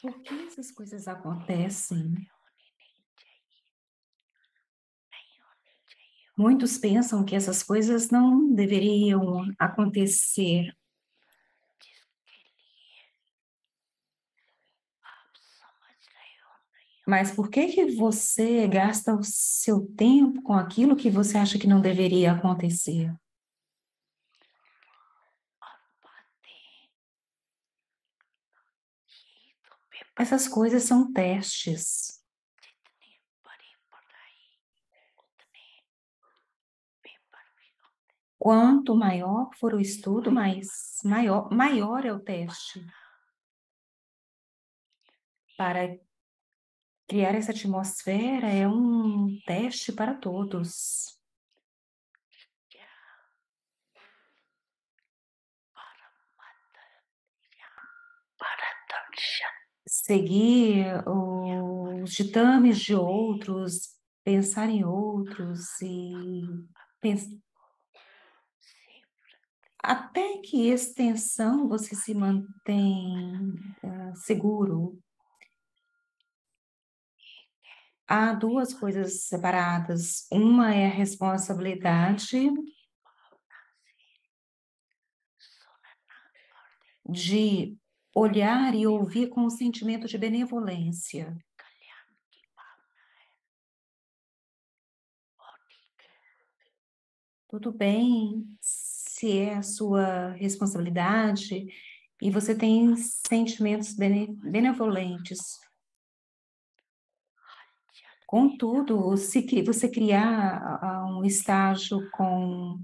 Por que essas coisas acontecem? Muitos pensam que essas coisas não deveriam acontecer. Mas por que que você gasta o seu tempo com aquilo que você acha que não deveria acontecer? Essas coisas são testes. Quanto maior for o estudo, maior é o teste. Para criar essa atmosfera é um teste para todos. Seguir os ditames de outros, pensar em outros e até que extensão você se mantém seguro. Há duas coisas separadas. Uma é a responsabilidade de olhar e ouvir com um sentimento de benevolência. Tudo bem se é a sua responsabilidade e você tem sentimentos benevolentes. Contudo, se você criar um estágio com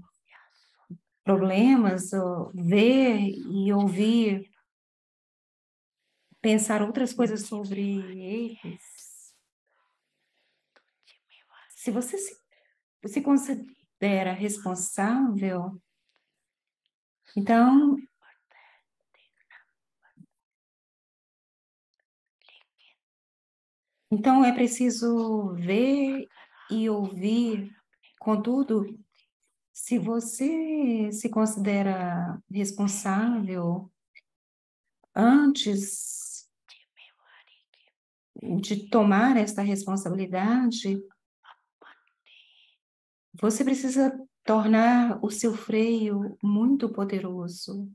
problemas, ver e ouvir, pensar outras coisas sobre eles, se você se considera responsável, então é preciso ver e ouvir. Contudo, se você se considera responsável, antes de tomar esta responsabilidade, você precisa tornar o seu freio muito poderoso.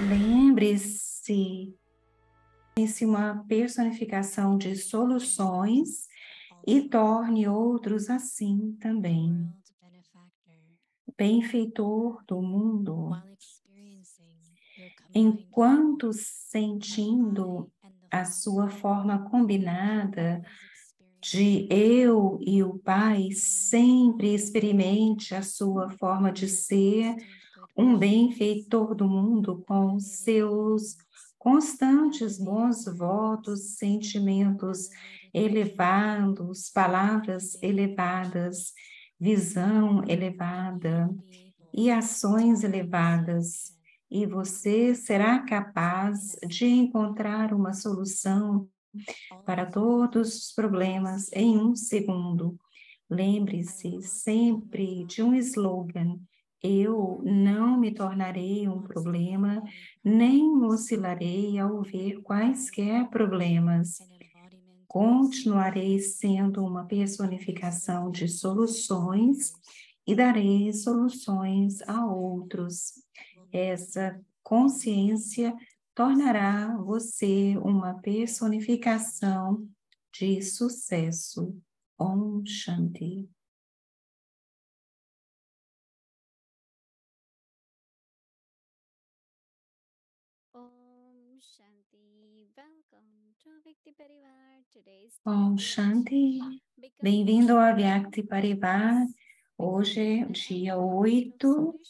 Lembre-se, pense uma personificação de soluções e torne outros assim também. Benfeitor do mundo, enquanto sentindo a sua forma combinada de eu e o Pai, sempre experimente a sua forma de ser um benfeitor do mundo com seus constantes bons votos, sentimentos elevados, palavras elevadas, visão elevada e ações elevadas. E você será capaz de encontrar uma solução para todos os problemas em um segundo. Lembre-se sempre de um slogan: eu não me tornarei um problema, nem oscilarei ao ver quaisquer problemas. Continuarei sendo uma personificação de soluções e darei soluções a outros. Essa consciência tornará você uma personificação de sucesso. Om Shanti. Om Shanti. Welcome to Vyakti Parivar. Today's Om Shanti. Bem-vindo ao Vyakti Parivar. Hoje é dia 8.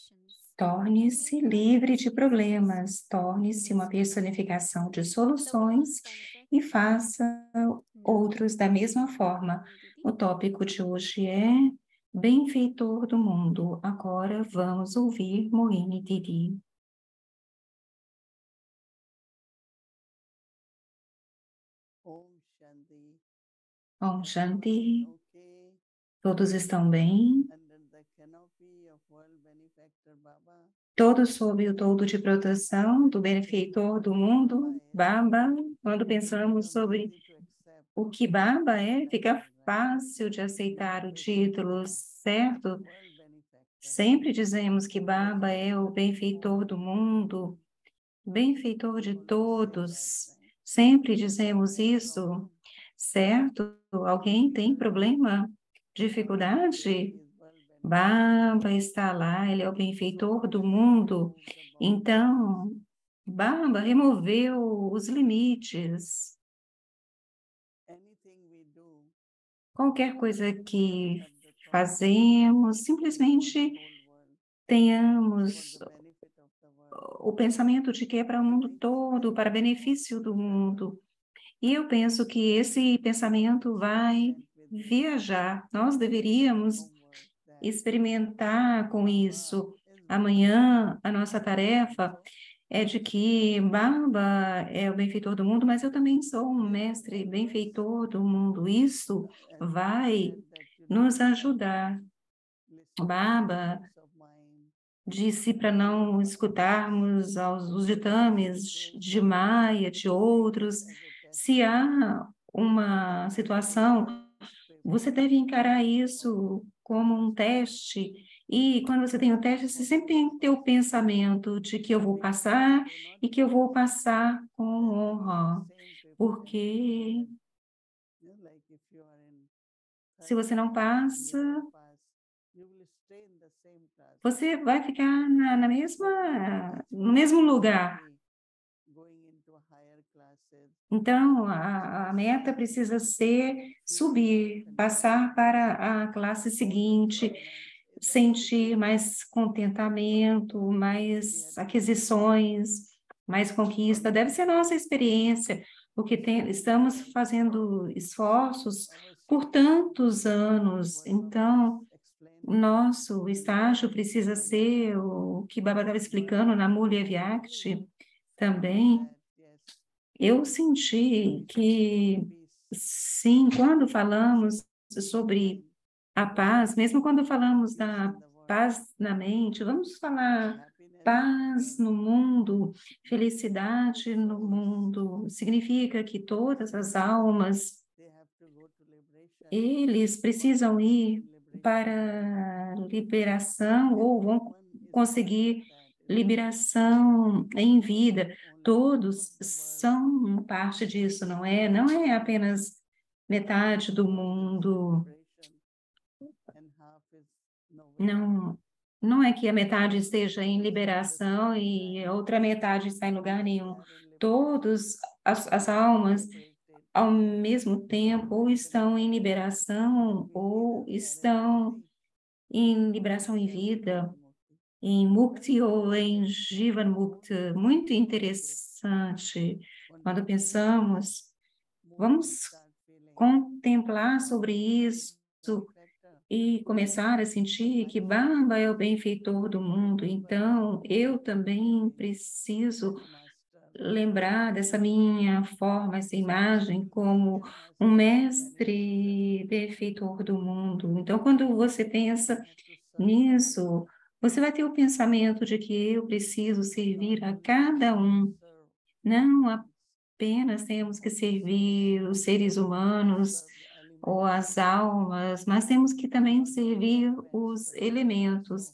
Torne-se livre de problemas, torne-se uma personificação de soluções e faça outros da mesma forma. O tópico de hoje é Benfeitor do Mundo. Agora vamos ouvir Mohini Didi. Om Shanti. Todos estão bem? Todos sob o todo de proteção do benfeitor do mundo, Baba. Quando pensamos sobre o que Baba é, fica fácil de aceitar o título, certo? Sempre dizemos que Baba é o benfeitor do mundo, benfeitor de todos. Sempre dizemos isso, certo? Alguém tem problema, dificuldade? Baba está lá, ele é o benfeitor do mundo. Então, Baba removeu os limites. Qualquer coisa que fazemos, simplesmente tenhamos o pensamento de que é para o mundo todo, para benefício do mundo. E eu penso que esse pensamento vai viajar. Nós deveríamos experimentar com isso. Amanhã, a nossa tarefa é de que Baba é o benfeitor do mundo, mas eu também sou um mestre benfeitor do mundo. Isso vai nos ajudar. Baba disse para não escutarmos os ditames de Maia, de outros. Se há uma situação, você deve encarar isso como um teste. E quando você tem o teste, você sempre tem que ter o pensamento de que eu vou passar e que eu vou passar com honra. Porque se você não passa, você vai ficar no mesmo lugar. Então, a meta precisa ser subir, passar para a classe seguinte, sentir mais contentamento, mais aquisições, mais conquista. Deve ser a nossa experiência, porque estamos fazendo esforços por tantos anos. Então, o nosso estágio precisa ser o que Baba estava explicando na Murli Vyakti também. Eu senti que, sim, quando falamos sobre a paz, mesmo quando falamos da paz na mente, vamos falar paz no mundo, felicidade no mundo, significa que todas as almas, eles precisam ir para liberação ou vão conseguir liberação em vida. Todos são parte disso, não é? Não é apenas metade do mundo. Não, não é que a metade esteja em liberação e a outra metade está em lugar nenhum. Todas as almas ao mesmo tempo, ou estão em liberação, ou estão em liberação em vida, em Mukti ou em Jivan Mukti. Muito interessante. Quando pensamos, vamos contemplar sobre isso e começar a sentir que Baba é o benfeitor do mundo. Então, eu também preciso lembrar dessa minha forma, essa imagem como um mestre benfeitor do mundo. Então, quando você pensa nisso, você vai ter o pensamento de que eu preciso servir a cada um. Não apenas temos que servir os seres humanos ou as almas, mas temos que também servir os elementos.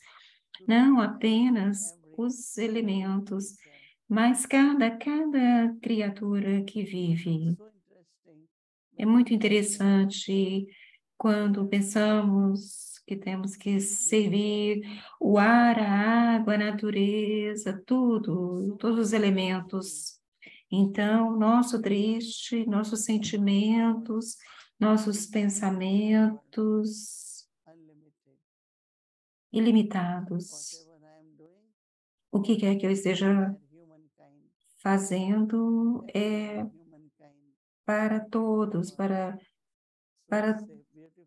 Não apenas os elementos, mas cada criatura que vive. É muito interessante quando pensamos que temos que servir o ar, a água, a natureza, tudo, todos os elementos. Então, nosso triste, nossos sentimentos, nossos pensamentos ilimitados. O que quer que eu esteja fazendo é para todos, para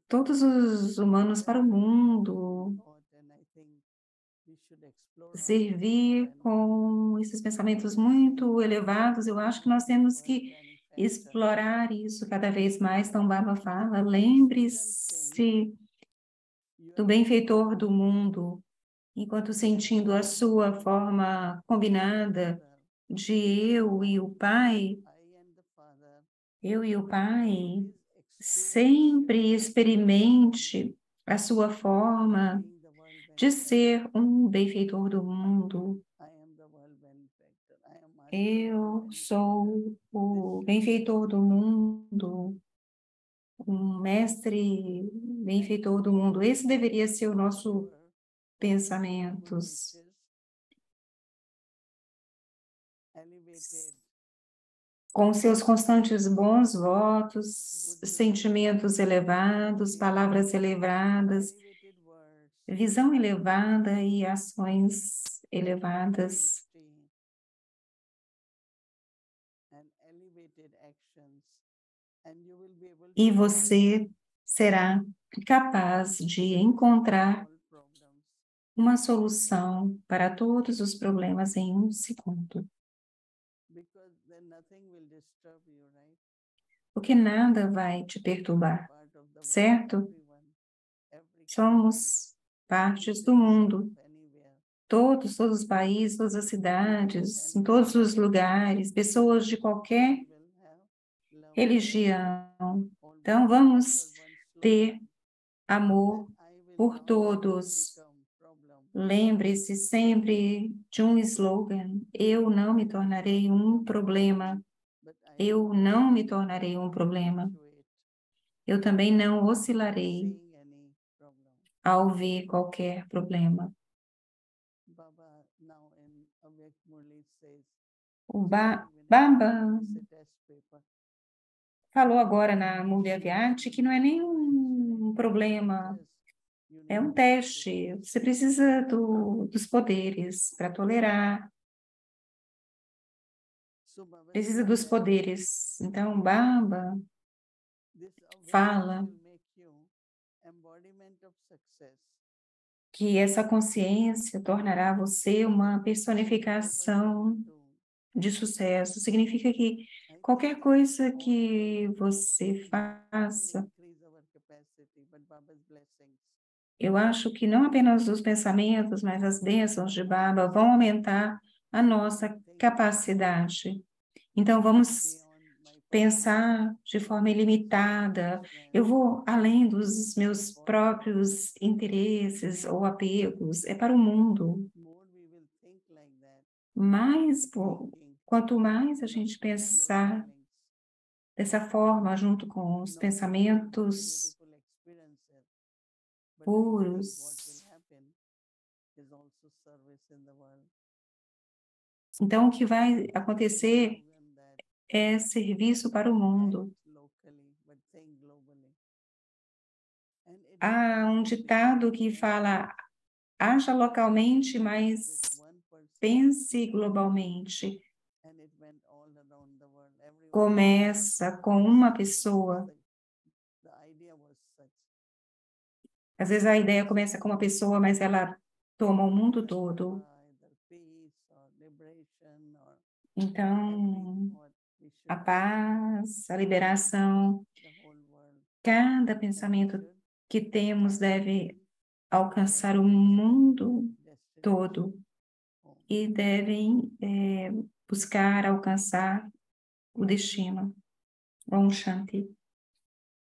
todos os humanos, para o mundo, servir com esses pensamentos muito elevados. Eu acho que nós temos que explorar isso cada vez mais. Então, Baba fala, lembre-se do benfeitor do mundo, enquanto sentindo a sua forma combinada de eu e o Pai, sempre experimente a sua forma de ser um benfeitor do mundo. Eu sou o benfeitor do mundo, um mestre benfeitor do mundo. Esse deveria ser o nosso pensamentos. Com seus constantes bons votos, sentimentos elevados, palavras elevadas, visão elevada e ações elevadas. E você será capaz de encontrar uma solução para todos os problemas em um segundo. Porque nada vai te perturbar, certo? Somos partes do mundo. Todos os países, todas as cidades, em todos os lugares, pessoas de qualquer religião. Então, vamos ter amor por todos. Lembre-se sempre de um slogan: eu não me tornarei um problema. Eu não me tornarei um problema. Eu também não oscilarei ao ver qualquer problema. O Baba falou agora na Murlia Vyati que não é nenhum problema, é um teste. Você precisa dos poderes para tolerar, precisa dos poderes. Então, Baba fala que essa consciência tornará você uma personificação de sucesso. Significa que qualquer coisa que você faça, eu acho que não apenas os pensamentos, mas as bênçãos de Baba vão aumentar a nossa capacidade. Então, vamos pensar de forma ilimitada. Eu vou além dos meus próprios interesses ou apegos, é para o mundo. Quanto mais a gente pensar dessa forma, junto com os pensamentos puros, então o que vai acontecer é serviço para o mundo. Há um ditado que fala: haja localmente, mas pense globalmente. Começa com uma pessoa. Às vezes a ideia começa com uma pessoa, mas ela toma o mundo todo. Então, a paz, a liberação, cada pensamento que temos deve alcançar o mundo todo e devem buscar alcançar o destino. Om Shanti.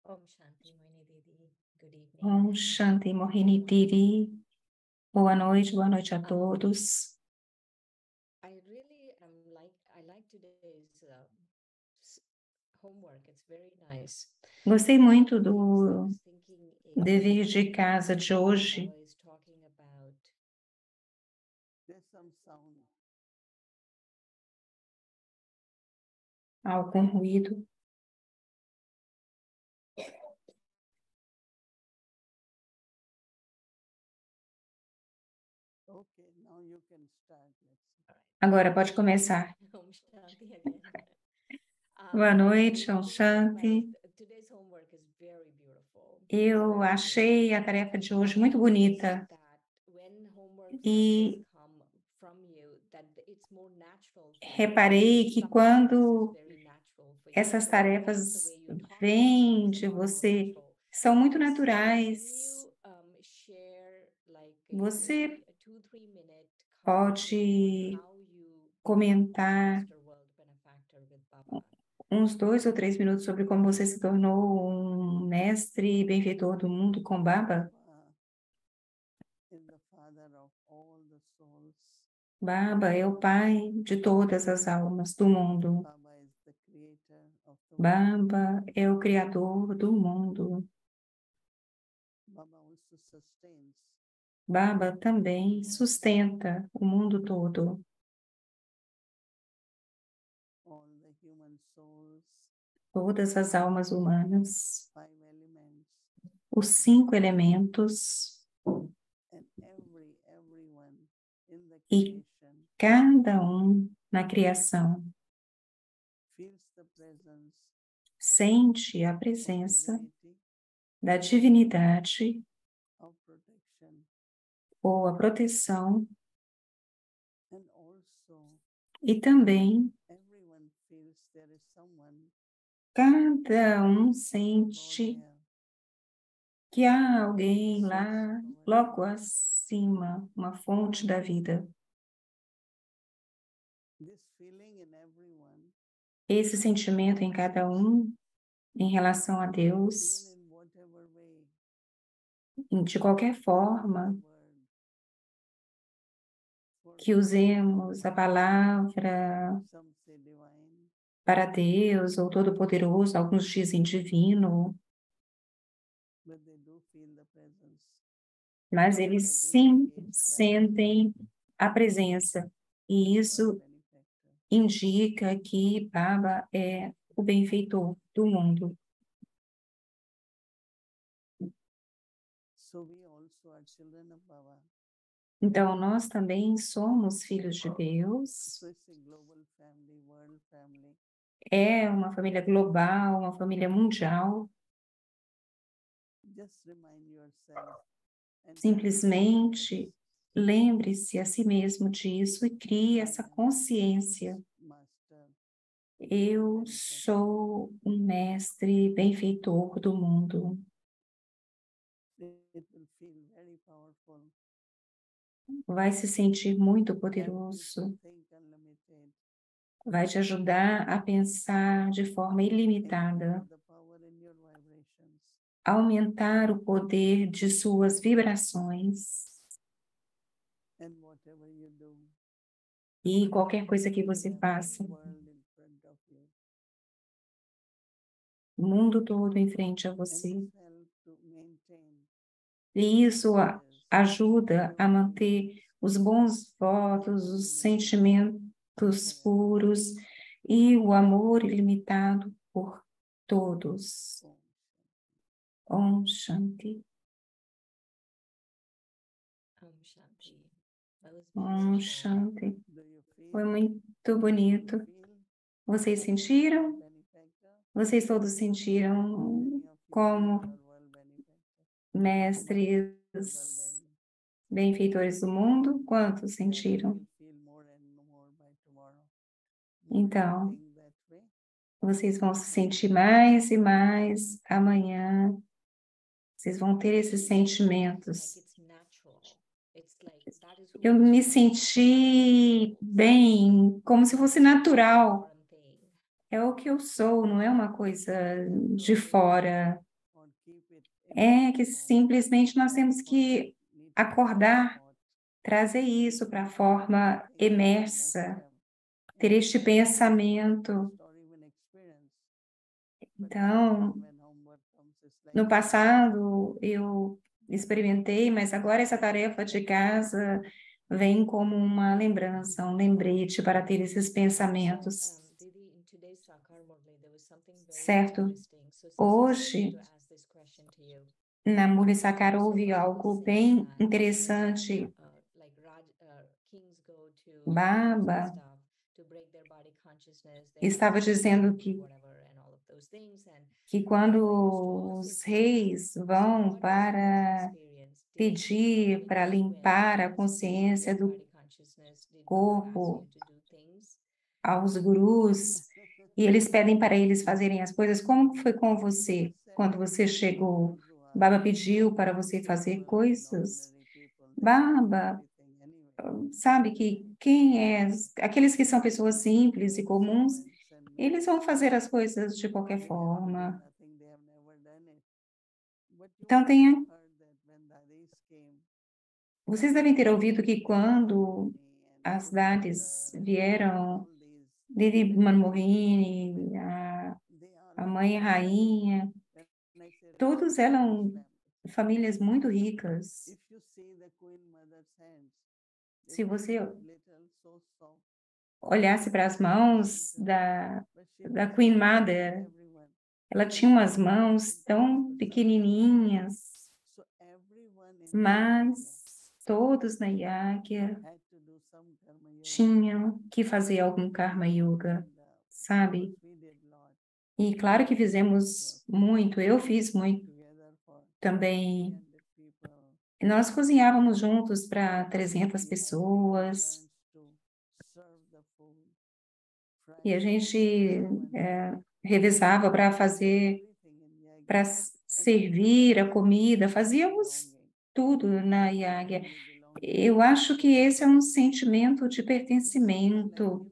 Om Shanti, Mohini Didi. Good evening. Om Shanti, Mohini Didi. Boa noite a todos. I like today's homework. It's very nice. Gostei muito do dever de casa de hoje. Algum ruído. Agora pode começar. Boa noite, Om Shanti. Eu achei a tarefa de hoje muito bonita. E reparei que quando essas tarefas vêm de você, são muito naturais. Você pode comentar uns 2 ou 3 minutos sobre como você se tornou um mestre e benfeitor do mundo com Baba? Baba é o pai de todas as almas do mundo. Baba é o criador do mundo. Baba também sustenta o mundo todo. Todas as almas humanas, os 5 elementos e cada um na criação sente a presença da divindade ou a proteção e também cada um sente que há alguém lá, logo acima, uma fonte da vida. Esse sentimento em cada um, em relação a Deus, de qualquer forma que usemos a palavra para Deus ou Todo-Poderoso, alguns dizem divino, mas eles sim sentem a presença, e isso indica que Baba é o benfeitor do mundo. Então, nós também somos filhos de Deus. É uma família global, uma família mundial. Simplesmente lembre-se a si mesmo disso e crie essa consciência. Eu sou um mestre benfeitor do mundo. Vai se sentir muito poderoso. Vai te ajudar a pensar de forma ilimitada. Aumentar o poder de suas vibrações. E qualquer coisa que você faça, o mundo todo em frente a você. E isso ajuda a manter os bons votos, os sentimentos puros e o amor ilimitado por todos. Om Shanti. Om Shanti. Foi muito bonito. Vocês sentiram? Vocês todos sentiram como mestres benfeitores do mundo? Quantos sentiram? Então, vocês vão se sentir mais e mais amanhã. Vocês vão ter esses sentimentos. Eu me senti bem, como se fosse natural. É o que eu sou, não é uma coisa de fora. É que simplesmente nós temos que acordar, trazer isso para a forma emersa, ter este pensamento. Então, no passado eu experimentei, mas agora essa tarefa de casa vem como uma lembrança, um lembrete para ter esses pensamentos. Certo? Hoje, na Murisakara houve algo bem interessante. Baba estava dizendo que quando os reis vão para pedir, para limpar a consciência do corpo aos gurus, e eles pedem para eles fazerem as coisas. Como foi com você quando você chegou? Baba pediu para você fazer coisas? Baba, sabe que aqueles que são pessoas simples e comuns, eles vão fazer as coisas de qualquer forma. Então, vocês devem ter ouvido que quando as Dades vieram, Lili Manmohine, a mãe rainha, todos eram famílias muito ricas. Se você olhasse para as mãos da Queen Mother, ela tinha umas mãos tão pequenininhas, mas todos na Yagya tinham que fazer algum Karma Yoga, sabe? E claro que fizemos muito, eu fiz muito também. Nós cozinhávamos juntos para 300 pessoas e a gente revezava para servir a comida, fazíamos tudo na Yagya. Eu acho que esse é um sentimento de pertencimento.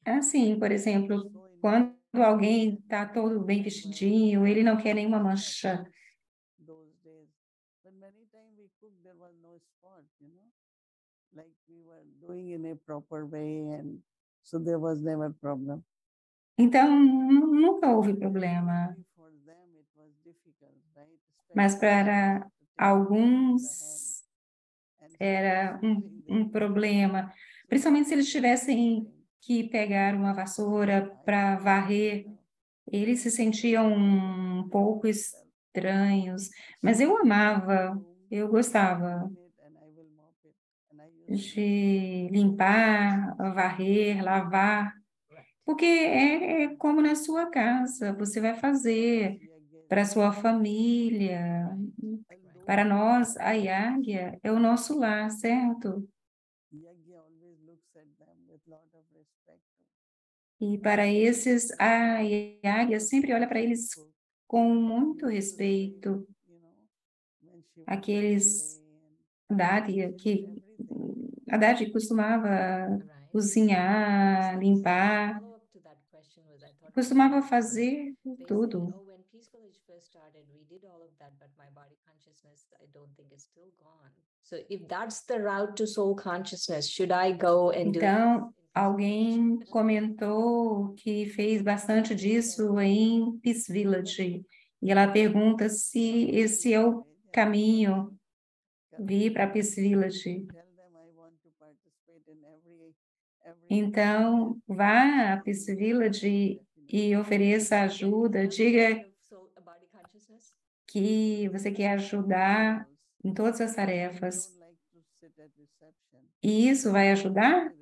Assim, por exemplo, quando alguém está todo bem vestidinho, ele não quer nenhuma mancha. Então, nunca houve problema. Mas para alguns era um problema, principalmente se eles tivessem que pegar uma vassoura para varrer, eles se sentiam um pouco estranhos, mas eu amava, eu gostava de limpar, varrer, lavar, porque é como na sua casa, você vai fazer para a sua família. Para nós, a Yáguia é o nosso lar, certo? E para esses, a Yáguia sempre olha para eles com muito respeito. Aqueles a Dadi costumava cozinhar, limpar, costumava fazer tudo. So if that's the route to soul consciousness, should I go and do? Então, alguém comentou que fez bastante disso em Peace Village. E ela pergunta se esse é o caminho, vir para Peace Village. Então, vá a Peace Village e ofereça ajuda, diga que você quer ajudar em todas as tarefas. E isso vai ajudar?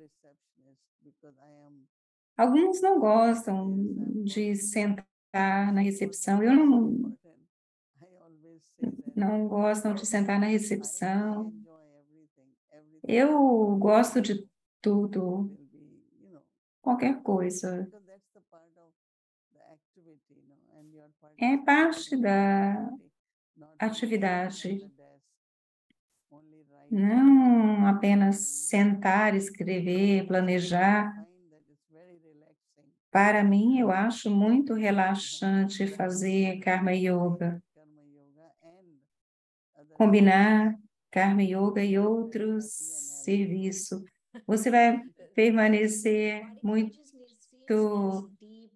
Alguns não gostam de sentar na recepção. Eu não gostam de sentar na recepção. Eu gosto de tudo, qualquer coisa. É parte da atividade. Não apenas sentar, escrever, planejar. Para mim, eu acho muito relaxante fazer Karma Yoga. Combinar Karma Yoga e outros serviços. Você vai permanecer muito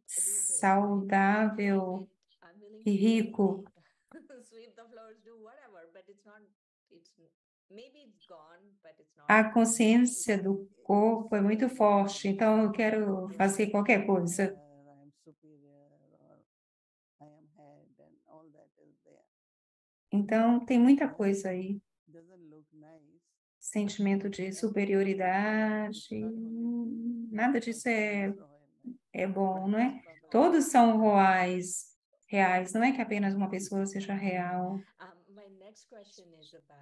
saudável e rico. A consciência do corpo é muito forte, então eu quero fazer qualquer coisa. Então, tem muita coisa aí. Sentimento de superioridade, nada disso é bom, não é? Todos são reais, não é que apenas uma pessoa seja real.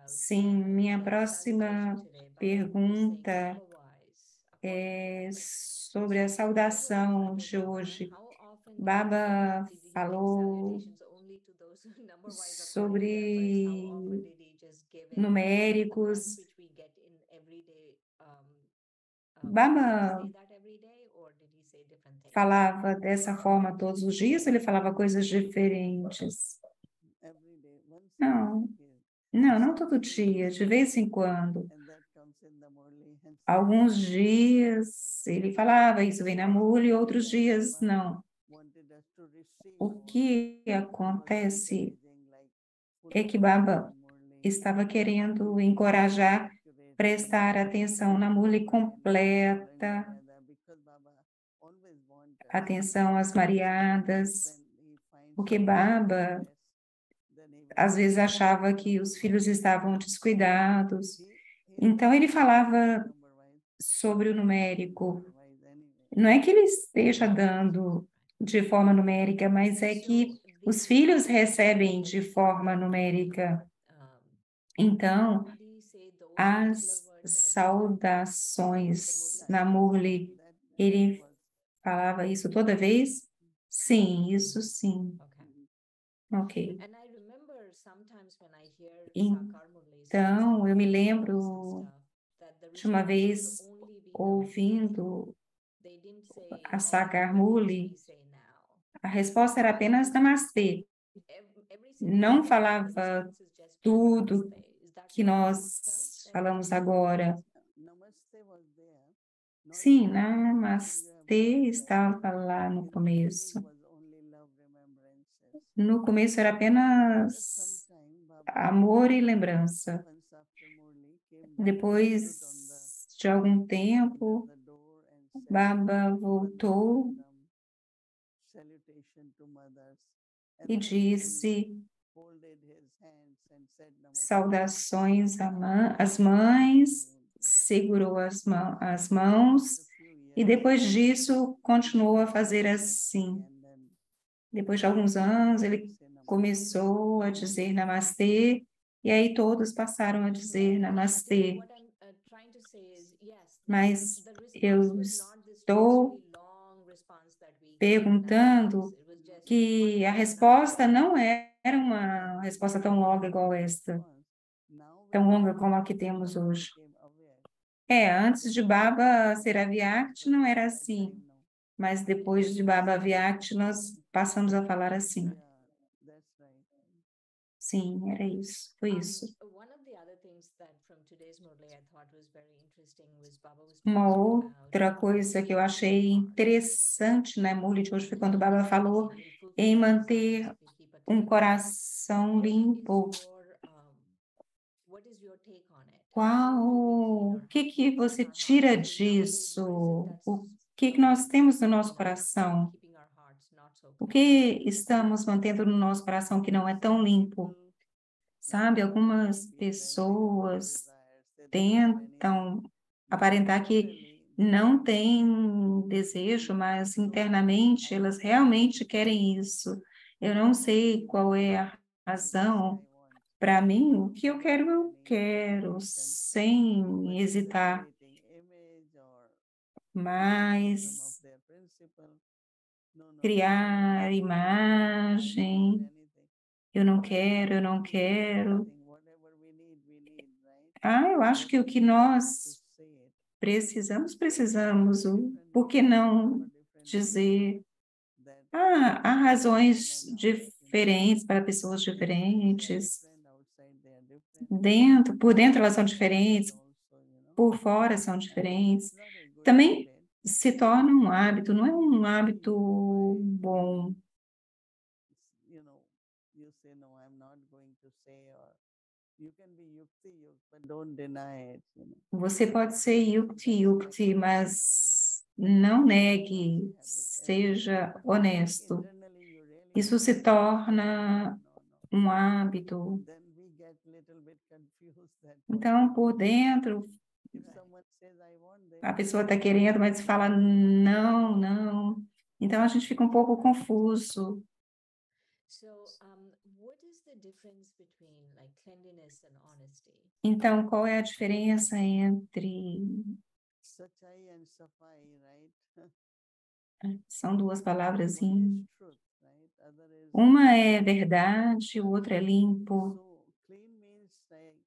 Sim, minha próxima pergunta sobre a saudação de hoje. Baba falou sobre numéricos. Baba falava dessa forma todos os dias, ele falava coisas diferentes. Não, não todo dia, de vez em quando. Alguns dias ele falava isso vem na mula e outros dias não. O que acontece é que Baba estava querendo encorajar prestar atenção na mula completa, atenção às mariadas, porque Baba às vezes achava que os filhos estavam descuidados. Então ele falava sobre o numérico. Não é que ele esteja dando de forma numérica, mas é que os filhos recebem de forma numérica. Então, as saudações na Murli, ele falava isso toda vez? Sim, isso sim. Ok. Então, eu me lembro de uma vez ouvindo a Sakar Murli, a resposta era apenas Namastê. Não falava tudo que nós falamos agora. Sim, Namastê estava lá no começo. No começo era apenas amor e lembrança. Depois de algum tempo, Baba voltou e disse saudações às mães, segurou as mãos e depois disso continuou a fazer assim. Depois de alguns anos, ele começou a dizer Namastê e aí todos passaram a dizer Namastê. Mas eu estou perguntando que a resposta não era uma resposta tão longa igual esta, tão longa como a que temos hoje. Antes de Baba ser Avyakti não era assim, mas depois de Baba Avyakti nós passamos a falar assim. Sim, era isso, foi isso. Uma outra coisa que eu achei interessante na Murli de hoje foi quando Baba falou em manter um coração limpo. O que você tira disso? O que nós temos no nosso coração? O que estamos mantendo no nosso coração que não é tão limpo? Sabe, algumas pessoas tentam aparentar que não têm desejo, mas internamente elas realmente querem isso. Eu não sei qual é a razão. Para mim, o que eu quero, sem hesitar. Mas criar imagem, eu não quero. Eu acho que o que nós precisamos, por que não dizer? Há razões diferentes para pessoas diferentes. Por dentro elas são diferentes, por fora são diferentes. Também se torna um hábito, não é um hábito bom. Você pode ser yukti, mas não negue, seja honesto. Isso se torna um hábito. Então, por dentro, a pessoa está querendo, mas fala não. Então, a gente fica um pouco confuso. Então, qual é a diferença entre Sachai and Safai, right? São duas palavras One em... is truth, right? Other is Uma é verdade, o outro é limpo. so clean means like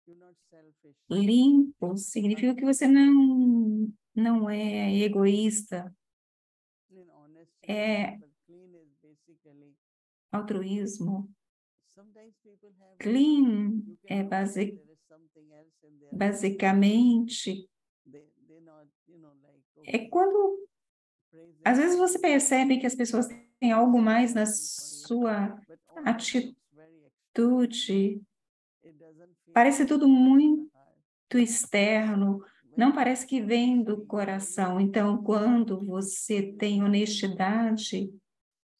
you're not selfish. Limpo significa que você não é egoísta, In honesty, é but clean is basically altruísmo. sometimes people have Clean you é can notice there is something else in their life. basicamente They not, like é okay, quando praise às and vezes você praise, percebe que as pessoas têm algo mais na for you, sua but all that atitude. looks very external. It doesn't feel Parece like tudo it comes from muito the heart. externo, When não you parece que have vem do honesty, coração. Então, quando você tem honestidade,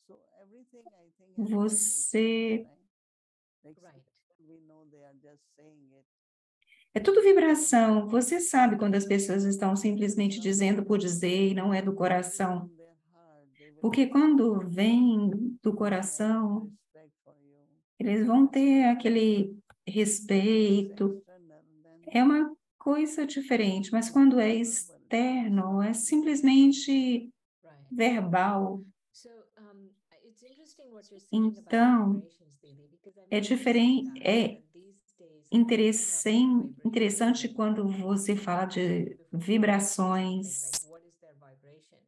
so everything I think has você vibrations, right? Like Right. we know they are just saying it. é tudo vibração. Você sabe quando as pessoas estão simplesmente dizendo por dizer e não é do coração. From their heart, they will Porque quando vem do have coração, respect for you. eles vão ter aquele It's respeito. external, then É uma coisa diferente, mas quando é externo, é simplesmente Right. verbal. So it's interesting what you're saying about Então, vibrations, Devi, because I'm é noticing diferente, that é these days I'm picking up interessante, vibrations interessante more. quando você fala Before de we ask something, vibrações. like what is their vibration?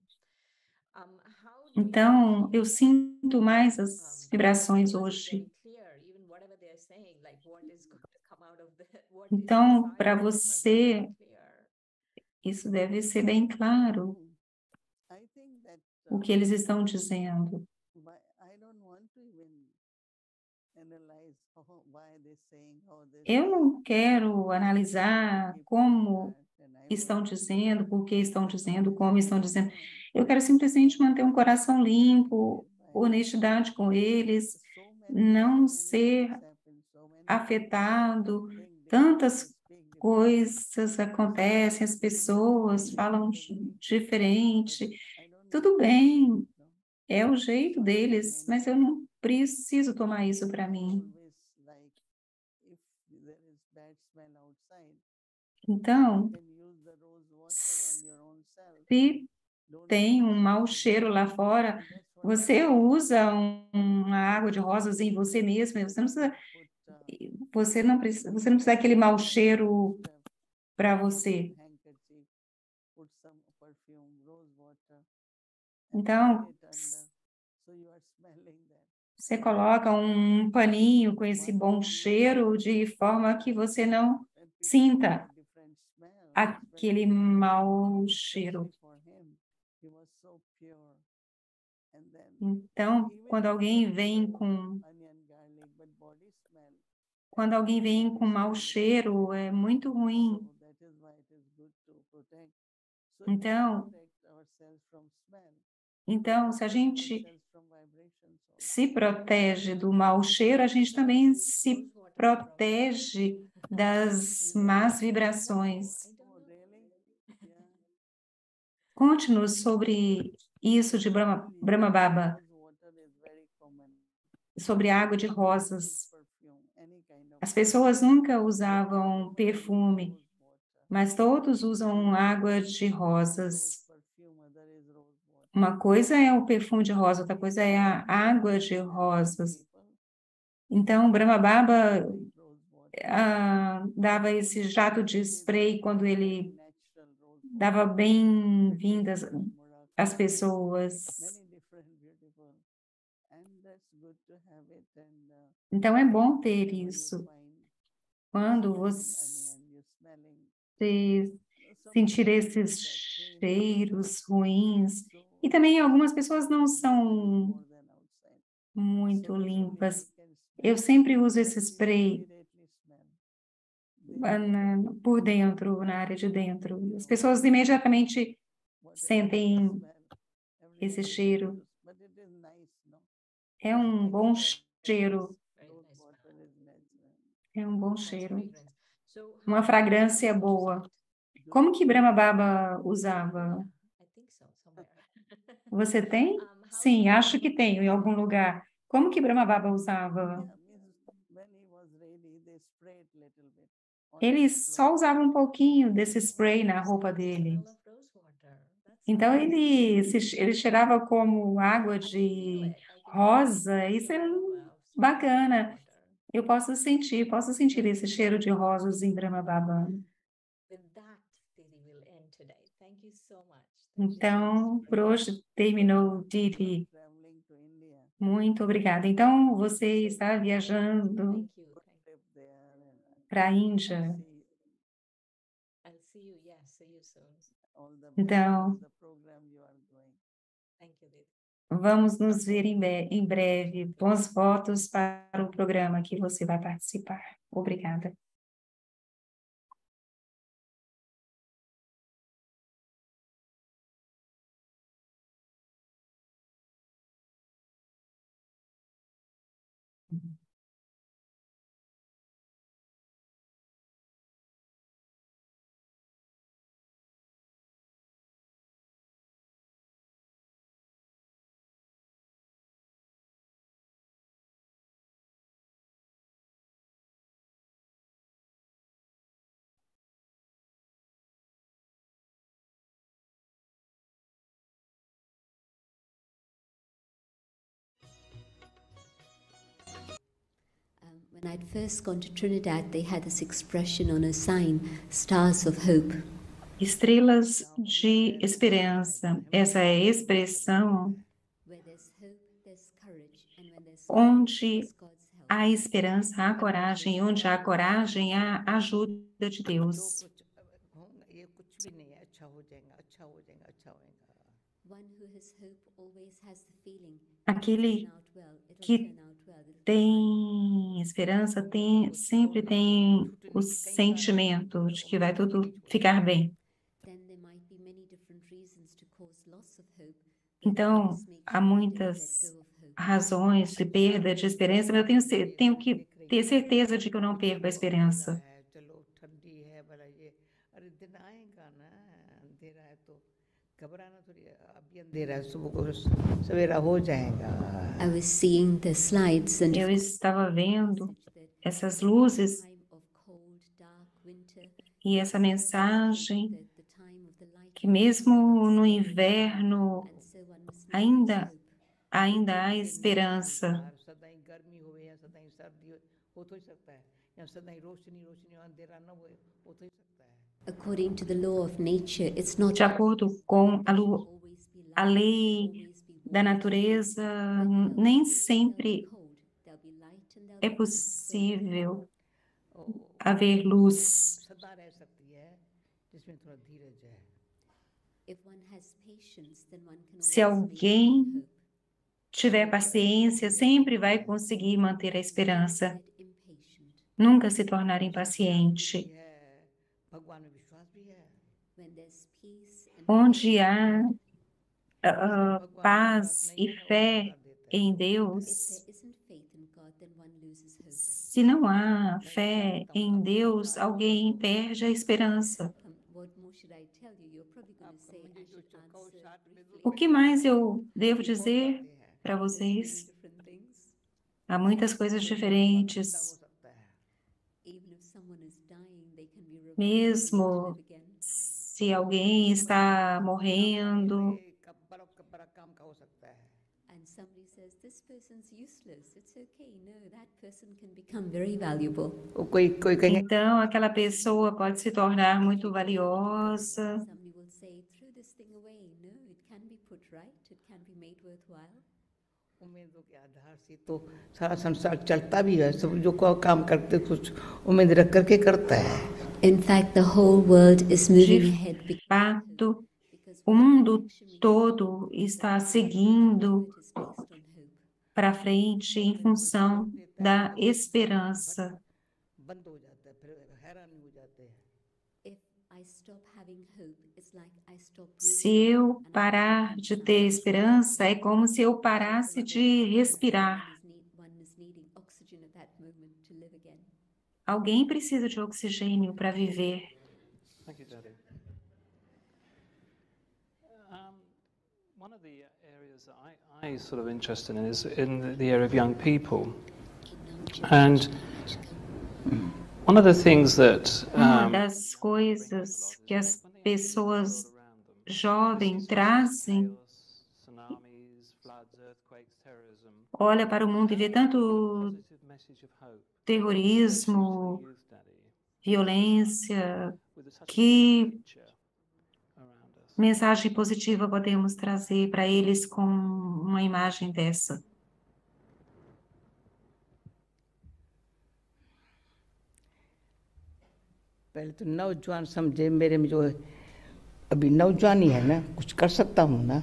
How do you Então, eu feel sinto mais as because vibrações is it hoje. very clear, even whatever they're saying, like what is going to come out of what is Então, inside para them must be você, very clear. isso deve ser bem claro, I think that o que eles estão dizendo. I don't want to even analyze why they're saying how they're Eu saying. não quero analisar Keep it como that, and I estão want dizendo, por que estão dizendo, honest como estão with dizendo. them. Eu quero simplesmente manter um coração limpo, By honestidade com eles, so many não things ser happen, so many afetado. think different, Tantas they speak different. coisas acontecem, as pessoas falam diferente. I don't Tudo need to bem, know. é o jeito So, deles, I mas eu não preciso tomar isso para mim. always like if there is bad smell outside, Então, you can use the rose water on your own self. se Don't tem um smell mau everything. cheiro lá fora, And that's what você I do. usa uma água de rosas em você mesmo, você não precisa, você não precisa daquele mau cheiro para você. handkerchief, put some perfume, rose water, and Então, put it under. So you are smelling that. você coloca um paninho com esse bom cheiro de forma que você não When people sinta have different smell, it's aquele very mau cheiro. especially for him. He was so pure. And then Então, even quando if alguém there is vem no com onion, garlic, but body smell, quando alguém vem com mau cheiro, é muito ruim. so that is why it is good to protect. So if we Então, protect ourselves from smell, então, se a protect gente ourselves from vibrations also. se protege do mau cheiro, a gente também se protege das más vibrações. Oh, really? Yeah. Conte-nos sobre isso de Brahma Baba, Rose water is very common. sobre a água de Use rosas. perfume, any kind of As pessoas nunca usavam perfume, perfume, rose water. mas todos usam água de Rose rosas. perfume, other is rose water. Uma coisa é o perfume de rosa, outra coisa é a água de rosas. People Então, Brahma Baba like rose water. dava esse jato de spray quando ele Natural rose dava water. bem-vindas Morocco, às pessoas. many different beautiful. And that's good to have it. And Então, é bom ter whenever you isso. find Quando smelling você onion, you smelling sentir esses cheiros ruins. E também algumas pessoas não são muito limpas. Eu sempre uso esse spray por dentro, na área de dentro. As pessoas imediatamente sentem esse cheiro. É um bom cheiro. É um bom cheiro. Uma fragrância boa. Como que Brahma Baba usava? Você tem? Sim, acho que tenho em algum lugar. Como que Brahma Baba usava? ele só usava um pouquinho desse spray na roupa dele. Smell of rose water. That's Então, ele cheirava como água de rosa. Isso é bacana. Eu posso sentir esse cheiro de rosas em Brahmababa. With that, Didi will end today. Thank you so much. Thank you so much. Então, por hoje terminou, Didi. traveling to India, Muito obrigada. Então, você está viajando Thank you. good trip there, and para a Índia. I'll see you. Yeah, see you soon. all the Então, the program you are doing. Thank you, Didi. vamos nos ver em breve. Bons votos para o programa que você vai participar. Obrigada. When I'd first gone to Trinidad, they had this expression on a sign, Stars of Hope. Estrelas de esperança. Essa é a expressão Where there's hope, there's courage, and when there's onde there's God's help. há esperança, há coragem. Onde há coragem, há ajuda de Deus. ये कुछ भी नहीं है अच्छा हो जाएगा अच्छा हो जाएगा अच्छा होएगा One who has hope always has the feeling Aquele it'll turn out well, it'll que turn out well, it'll be fine. tem esperança, sempre tem o sentimento de que vai tudo ficar bem. Then there might be many different reasons to cause loss of hope. Então, Just make há sure you don't muitas let go of hope. razões de perda de esperança, mas eu tenho que ter certeza de que eu não perco a esperança. है चलो ठंडी है भला ये अरे दिन आएगा ना अंधेरा है तो घबराना थोड़ी है, अभी अंधेरा है सुबह को सवेरा हो जाएगा I was seeing the slides and Eu estava vendo message that essas luzes time of cold, dark winter, e essa mensagem the time of the light que mesmo no inverno and so one must ainda há esperança. यार सदाई गर्मी होवे या सदाई सर्दी हो तो ही सकता है या सदाई रोशनी रोशनी हो अंधेरा न होए हो तो ही सकता है according to the law of nature, it's not De acordo com always be a light, lei always be da warm. natureza, There'll nem be sempre cold, there'll be light and there'll é be heat. possível haver luz. सदा रह सकती है जिसमें थोड़ा धीरज है If one has patience, then one can Se always alguém maintain hope. tiver paciência, sempre vai conseguir manter a esperança. Get impatient. Nunca se tornar impaciente. है भगवान में विश्वास भी है When there's peace and Onde há भगवान में paz विश्वास e नहीं है, वो fé कर देता है em if Deus, there isn't faith in God, then one loses hope. se não há fé em Deus, alguém perde a esperança. What more should I tell you? You're probably going to say I should answer briefly. O que mais eu devo dizer बातें हैं para There's many vocês? different things. Há muitas coisas जिंदा diferentes. हो सकता है Even if someone is dying, they can be revived Mesmo to live again. se alguém está morrendo, कब बड़ा काम का हो सकता है And somebody says, this person's useless. It's okay. No, that person can become very valuable. कोई कहेंगे então aquela pessoa pode se tornar muito valiosa. Somebody will say, throw this thing away. No, it can be put right. It can be made worthwhile. उम्मीदों के आधार से तो सारा संसार चलता भी है सब जो काम करते कुछ उम्मीद रख करके करता है In fact, the whole world is moving ahead Fato, because o mundo todo está seguindo it is based on hope. para frente em função da esperança. बंद हो जाता है फिर हैरान हो जाते हैं If I stop having hope, it's like I stop Se breathing eu and I parar become de silent. ter esperança, é como se eu parasse de respirar. One is needing oxygen at that moment to live again. Alguém precisa de oxigênio para viver. Thank you, Daddy. One of the areas that I sort of interested in is in the area of young people. And One of the things that Uma das coisas que as pessoas jovens trazem, tsunamis, floods, earthquakes, terrorism, olha para o mundo e vê tanto positive message of hope. terrorismo, Youth Daddy, violência, with such a que picture around us. mensagem positiva podemos trazer para eles com uma imagem dessa? पहले तो नौजवान समझे मेरे में जो अभी नौजवानी है ना, कुछ कर सकता हूँ ना,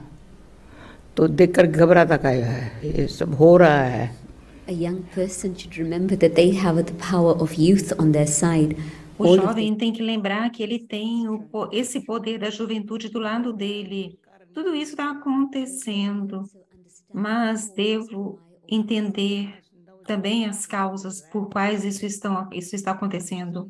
तो देखकर घबराता का है, ये सब हो रहा है. A young person should remember that they have the power of youth on their side. O All of jovem tem que lembrar que ele tem esse poder da juventude do lado dele. Tudo isso está acontecendo, mas devo entender também as causas por quais isso está acontecendo.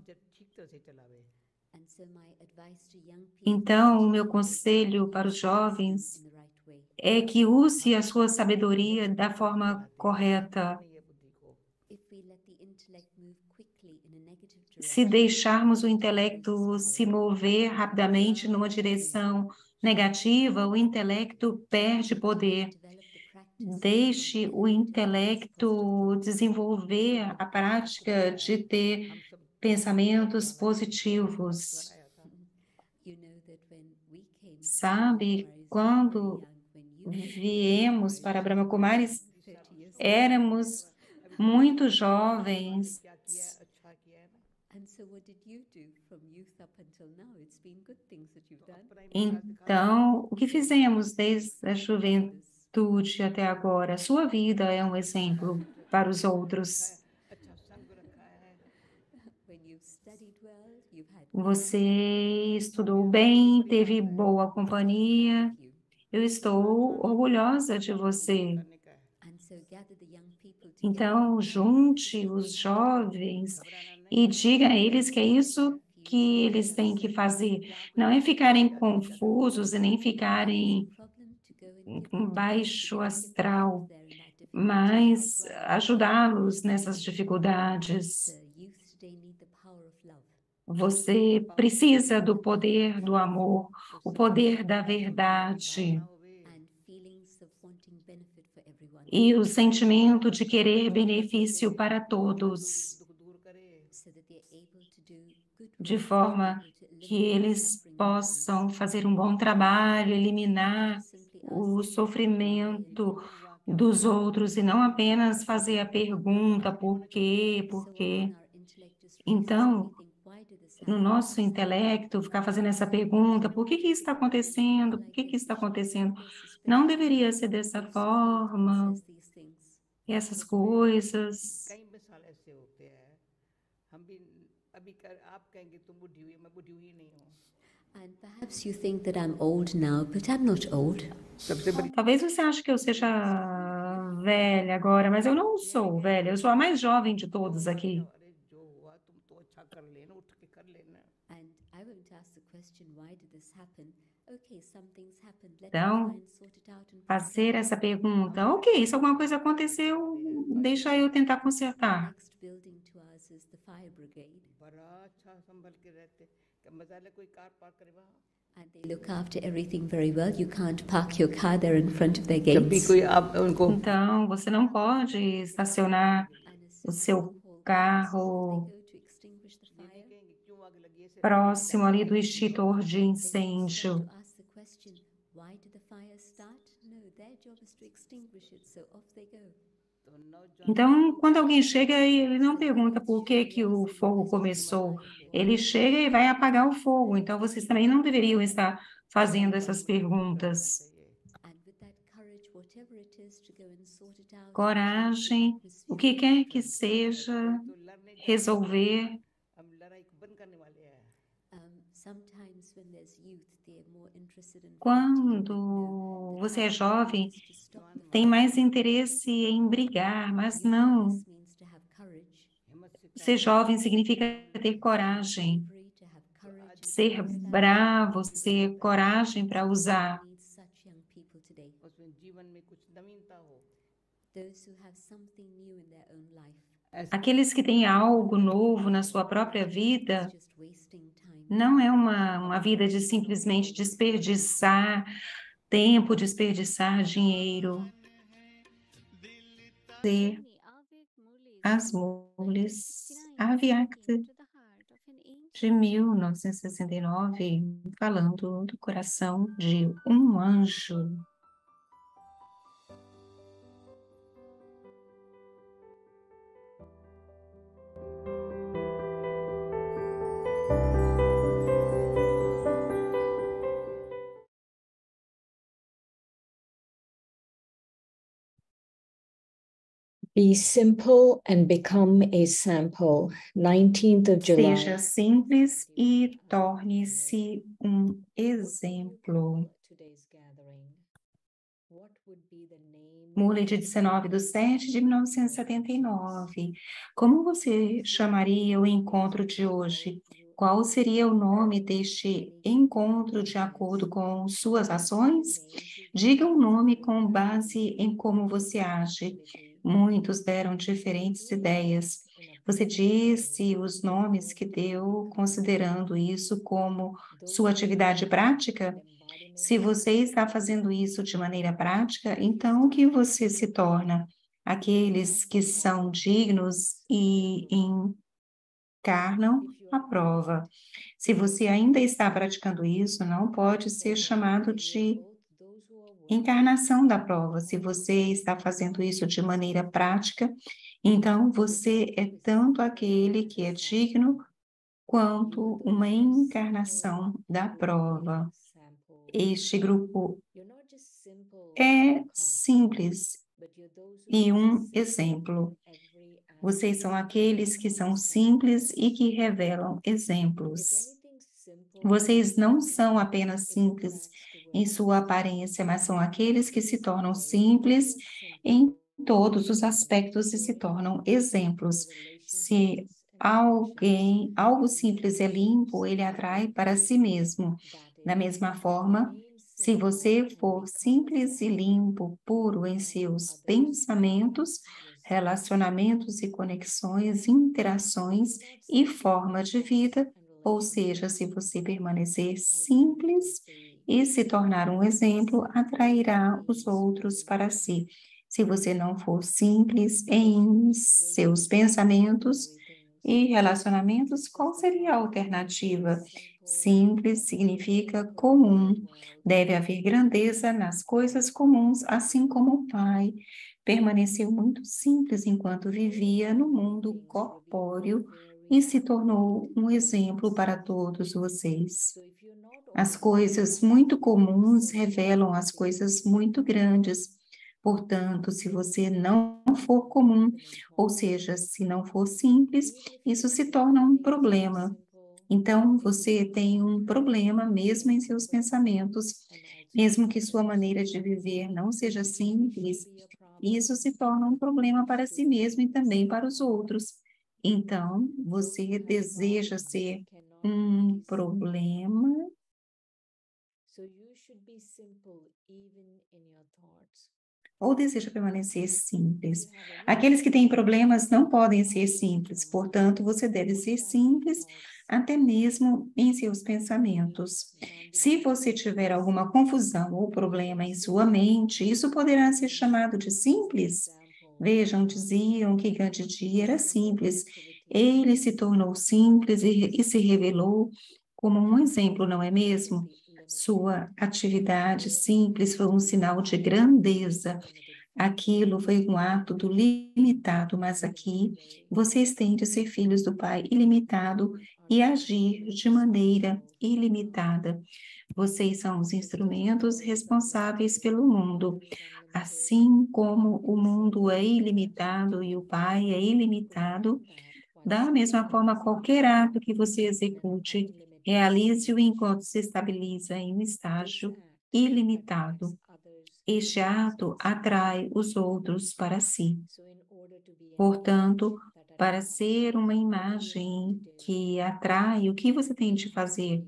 And so my advice to young people Então, o meu conselho para os jovens in the right way. é que use a sua sabedoria da forma correta. If we let the intellect move quickly in a negative Se deixarmos o intelecto se mover rapidamente numa direção negativa, o intelecto perde poder. develop the practice, Deixe o intelecto desenvolver a prática de ter pensamentos positivos. you know that when we came to Sabe, Brahma Kumaris quando very young, when you viemos para Brahma Kumaris, 30 years éramos muito jovens. And so what did you do from youth up until now? It's been good things that you've done. Então, o que fizemos desde a juventude até agora? Sua vida é um exemplo para os outros. When you've studied well, you've had Você estudou bem, teve boa companhia. you. Eu estou orgulhosa de você. And so gather the young people together. Então, junte os jovens e diga a eles que é isso que eles têm que fazer. Não é ficarem confusos e nem ficarem Problem to go and com baixo astral, there in that difficult mas ajudá-los nessas dificuldades. the youth today need the power of love. Você precisa do poder do amor, o poder da verdade And feelings of wanting benefit for everyone. e o sentimento de querer benefício para todos, So that they're able to do good de work, forma able to que eliminate eles suffering possam fazer um bom trabalho, eliminar simply o ask sofrimento dos outros e não apenas fazer a pergunta por quê, por quê. Então, no nosso intelecto, ficar fazendo essa pergunta, por que isso está acontecendo? Por que isso está acontecendo? Não deveria ser dessa forma, essas coisas. कई मिसाल ऐसे होते हैं, हम भी अभी आप कहेंगे तुम बुढ़ी हुई, मैं बुढ़ी हुई नहीं हूँ. And perhaps you think that I'm old now, but I'm not old. सबसे बड़ी Talvez você ache que eu seja velha agora, mas eu não sou velha, eu sou a mais jovem de todos aqui. अरे जो हुआ तुम तो अच्छा कर लेना, उठ के कर लेना. And I won't ask the question, why did this happen? Okay, something's happened. Let Então, me try and sort it out and fix fazer essa pergunta, ok, se alguma coisa aconteceu, deixa eu tentar it. consertar. Next building to us is the fire brigade, बड़ा अच्छा संभल के रहते, क्या मजा ले कोई car park करे वहाँ. and they look after everything very well. You can't park your car there in front of their जब भी gates. कोई आप उनको Então, você não pode estacionar And as o soon as seu the call comes, carro they go to extinguish the fire. कहेंगे क्यों आग लगी ऐसे. próximo ali do extintor de Then you incêndio. stop to ask the question, why did the fire start? No, their job is to extinguish it, so off they go. तो नौजवान Então, quando alguém chega, ele não pergunta por que que o fogo começou. Ele chega e vai apagar o fogo. Então, vocês também não deveriam estar fazendo essas perguntas. And with that courage, whatever it is, to go and sort it out. Coragem, o que quer que seja, resolver. हम लड़ाई को बंद करने वाले हैं. Sometimes when there's youth, they're more interested in Quando você é jovem, tem mais interesse em brigar, mas não. This means to have courage, Ser jovem significa ter coragem. free to have courage. Ser bravo, ter coragem para usar. Needs such young people today. उसमें जीवन में कुछ नवीनता हो. Those who have something new in their own life. Aqueles que têm algo novo na sua própria vida, não é uma vida de simplesmente desperdiçar tempo, desperdiçar dinheiro. As Mules, Avyakta, de 1969, falando do coração de um anjo. Be simple and become a sample. 19th of July. Seja simples e torne-se um exemplo. Murley, de 19/7/1979. Como você chamaria o encontro de hoje? Qual seria o nome deste encontro de acordo com suas ações? Diga um nome com base em como você age. Muitos deram diferentes ideias. Você disse os nomes que deu, considerando isso como sua atividade prática? Se você está fazendo isso de maneira prática, então o que você se torna? Aqueles que são dignos e encarnam a prova. Se você ainda está praticando isso, não pode ser chamado de encarnação da prova. Se você está fazendo isso de maneira prática, então você é tanto aquele que é digno quanto uma encarnação da prova. Este grupo é simples e um exemplo. Vocês são aqueles que são simples e que revelam exemplos. Vocês não são apenas simples em sua aparência, mas são aqueles que se tornam simples em todos os aspectos e se tornam exemplos. Se algo simples é limpo, ele atrai para si mesmo. Da mesma forma, se você for simples e limpo, puro em seus pensamentos, relacionamentos e conexões, interações e forma de vida, ou seja, se você permanecer simples e se tornar um exemplo, atrairá os outros para si. Se você não for simples em seus pensamentos e relacionamentos, qual seria a alternativa? Simples significa comum. Deve haver grandeza nas coisas comuns, assim como o Pai permaneceu muito simples enquanto vivia no mundo corpóreo e se tornou um exemplo para todos vocês. As coisas muito comuns revelam as coisas muito grandes. Portanto, se você não for comum, ou seja, se não for simples, isso se torna um problema. Então, você tem um problema mesmo em seus pensamentos, mesmo que sua maneira de viver não seja simples, isso se torna um problema para si mesmo e também para os outros. Então, você deseja ser um problema. Ou deseja permanecer simples. Aqueles que têm problemas não podem ser simples, portanto, você deve ser simples até mesmo em seus pensamentos. Se você tiver alguma confusão ou problema em sua mente, isso poderá ser chamado de simples. Vejam, diziam que Gandhi era simples. Ele se tornou simples e se revelou como um exemplo, não é mesmo? Sua atividade simples foi um sinal de grandeza. Aquilo foi um ato do limitado, mas aqui vocês têm de ser filhos do Pai ilimitado e agir de maneira ilimitada. Vocês são os instrumentos responsáveis pelo mundo. Assim como o mundo é ilimitado e o Pai é ilimitado, da mesma forma, qualquer ato que você execute, realize-o enquanto se estabiliza em um estágio ilimitado. Este ato atrai os outros para si. Portanto, para ser uma imagem que atrai, o que você tem de fazer?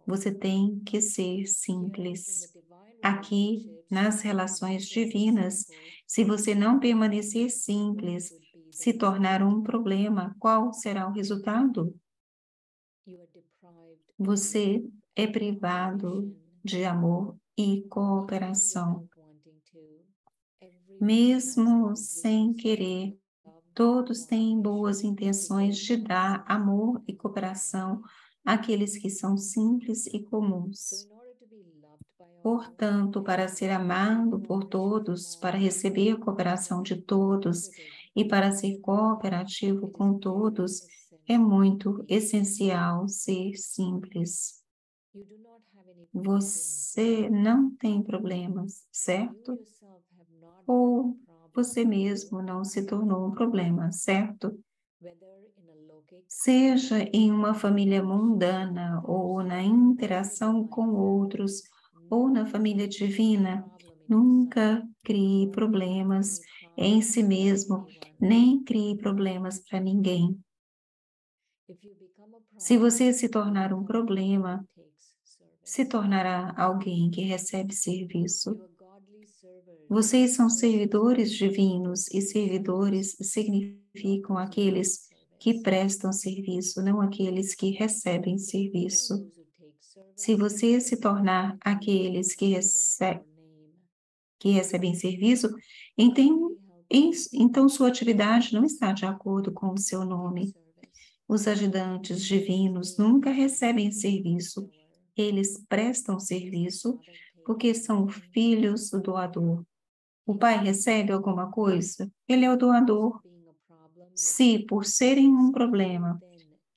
Você tem que ser simples. Aqui, nas relações divinas, se você não permanecer simples, se tornar um problema, qual será o resultado? Você é privado de amor e cooperação. Mesmo sem querer, todos têm boas intenções de dar amor e cooperação àqueles que são simples e comuns. Portanto, para ser amado por todos, para receber a cooperação de todos e para ser cooperativo com todos, é muito essencial ser simples. Você não tem problemas, certo? Ou você mesmo não se tornou um problema, certo? Seja em uma família mundana ou na interação com outros, ou na família divina, nunca crie problemas em si mesmo, nem crie problemas para ninguém. Se você se tornar um problema, se tornará alguém que recebe serviço. Vocês são servidores divinos e servidores significam aqueles que prestam serviço, não aqueles que recebem serviço. Se você se tornar aqueles que recebem serviço, então sua atividade não está de acordo com o seu nome. Os ajudantes divinos nunca recebem serviço. Eles prestam serviço porque são filhos do doador. O pai recebe alguma coisa? Ele é o doador. Se, por serem um problema,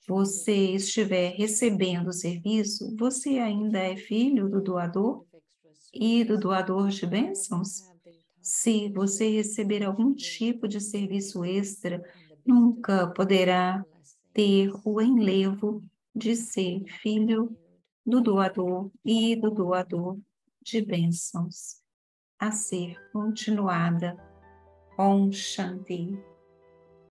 você estiver recebendo serviço, você ainda é filho do doador e do doador de bênçãos? Se você receber algum tipo de serviço extra, nunca poderá ter o enlevo de ser filho do doador e do doador de bênçãos. A ser continuada. Om Shanti.